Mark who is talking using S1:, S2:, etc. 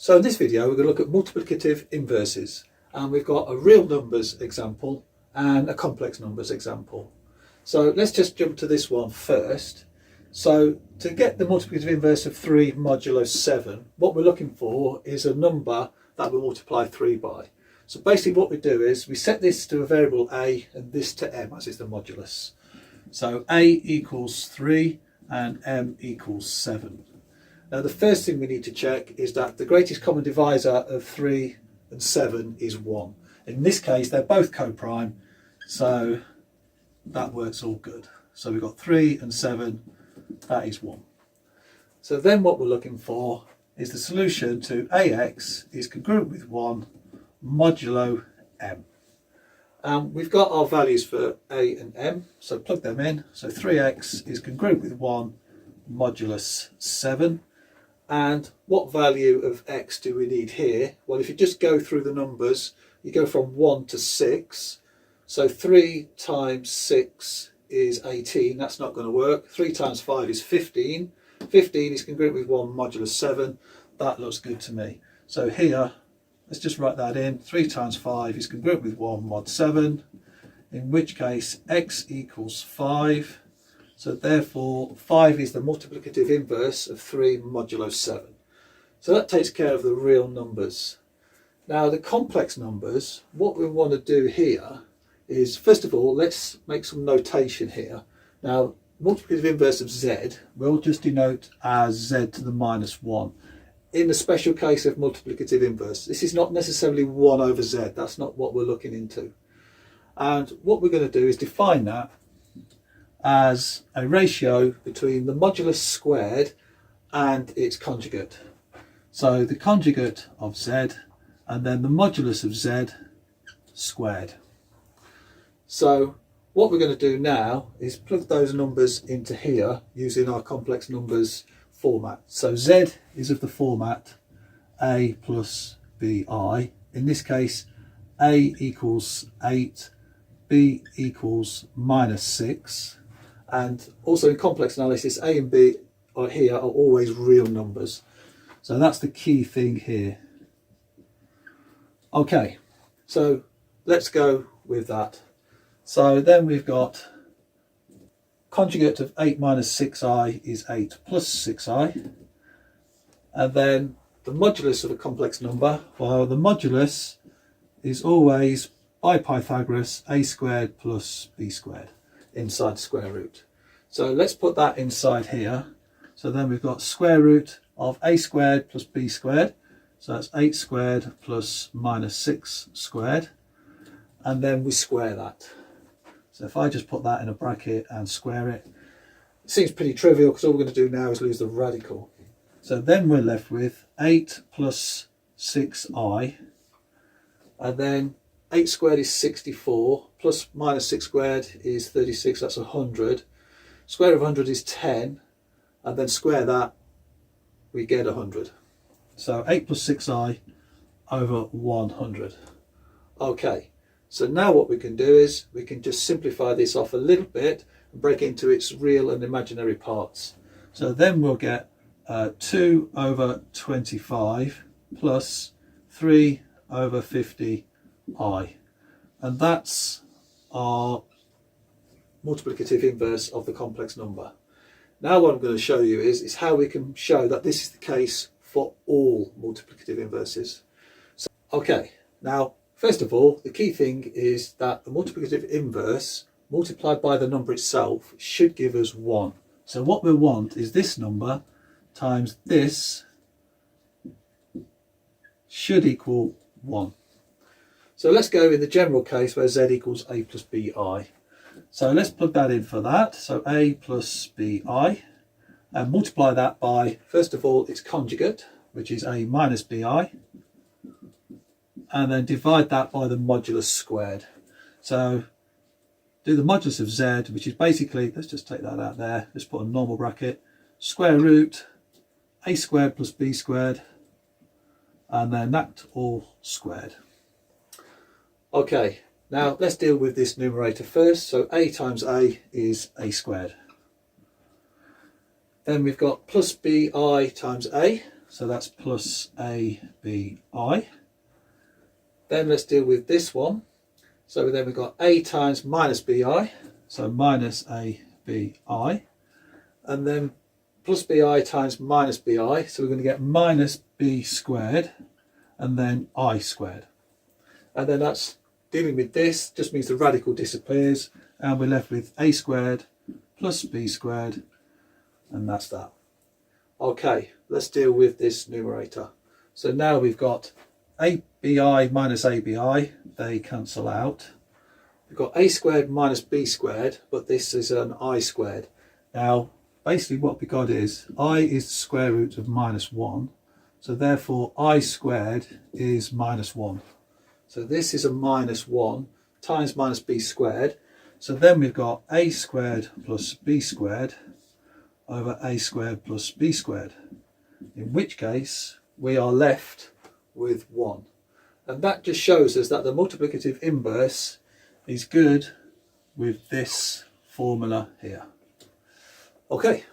S1: So in this video we're going to look at multiplicative inverses, and we've got a real numbers example and a complex numbers example. So let's just jump to this one first. So to get the multiplicative inverse of 3 modulo 7, what we're looking for is a number that we multiply 3 by. So basically what we do is we set this to a variable a and this to m, as is the modulus. So a equals 3 and m equals 7. Now the first thing we need to check is that the greatest common divisor of 3 and 7 is 1. In this case they're both co-prime, so that works all good. So we've got 3 and 7, that is 1. So then what we're looking for is the solution to ax is congruent with 1 modulo m. We've got our values for a and m, so plug them in. So 3x is congruent with 1 modulus 7. And what value of x do we need here? Well, if you just go through the numbers, you go from 1 to 6. So 3 times 6 is 18. That's not going to work. 3 times 5 is 15. 15 is congruent with 1 modulus 7. That looks good to me. So here, let's just write that in. 3 times 5 is congruent with 1 mod 7, in which case x equals 5. So therefore 5 is the multiplicative inverse of 3 modulo 7. So that takes care of the real numbers. Now the complex numbers, what we want to do here is, first of all, let's make some notation here. Now multiplicative inverse of z we'll just denote as z to the minus 1. In the special case of multiplicative inverse, this is not necessarily 1 over z, that's not what we're looking into. And what we're going to do is define that as a ratio between the modulus squared and its conjugate. So the conjugate of z and then the modulus of z squared. So what we're going to do now is plug those numbers into here using our complex numbers format. So z is of the format a plus bi. In this case a equals 8, b equals minus 6. And also in complex analysis, a and b are always real numbers. So that's the key thing here. Okay, so let's go with that. So then we've got conjugate of 8 minus 6i is 8 plus 6i. And then the modulus of a complex number, well, the modulus is always by Pythagoras a squared plus b squared inside the square root. So let's put that inside here. So then we've got square root of a squared plus b squared. So that's 8 squared plus minus 6 squared. And then we square that. So if I just put that in a bracket and square it, it seems pretty trivial because all we're going to do now is lose the radical. So then we're left with 8 plus 6i. And then 8 squared is 64, plus minus 6 squared is 36, that's 100. Square of 100 is 10, and then square that, we get 100. So 8 plus 6i over 100. Okay, so now what we can do is we can just simplify this off a little bit and break it into its real and imaginary parts. So then we'll get 2 over 25 plus 3 over 50i, and that's our multiplicative inverse of the complex number. Now what I'm going to show you is how we can show that this is the case for all multiplicative inverses. So, okay, now first of all the key thing is that the multiplicative inverse multiplied by the number itself should give us 1. So what we want is this number times this should equal 1. So let's go in the general case where z equals a plus bi. So let's plug that in for that. So a plus bi, and multiply that by, first of all, its conjugate, which is a minus bi, and then divide that by the modulus squared. So do the modulus of z, which is basically, let's just take that out there, let's put a normal bracket, square root a squared plus b squared, and then that all squared. Okay, now let's deal with this numerator first. So a times a is a squared. Then we've got plus bi times a. so that's plus ABI. Then let's deal with this one. So then we've got A times minus BI, so minus ABI, and then plus BI times minus BI, so we're going to get minus B squared, and then I squared. And then that's dealing with this, just means the radical disappears, and we're left with A squared plus B squared, and that's that. Okay, let's deal with this numerator. So now we've got ABI minus ABI, they cancel out. We've got A squared minus B squared, but this is an I squared. Now, basically what we got is I is the square root of minus 1, so therefore I squared is minus 1. So this is a minus 1 times minus B squared. So then we've got A squared plus B squared over A squared plus B squared, in which case we are left with 1. And that just shows us that the multiplicative inverse is good with this formula here. Okay.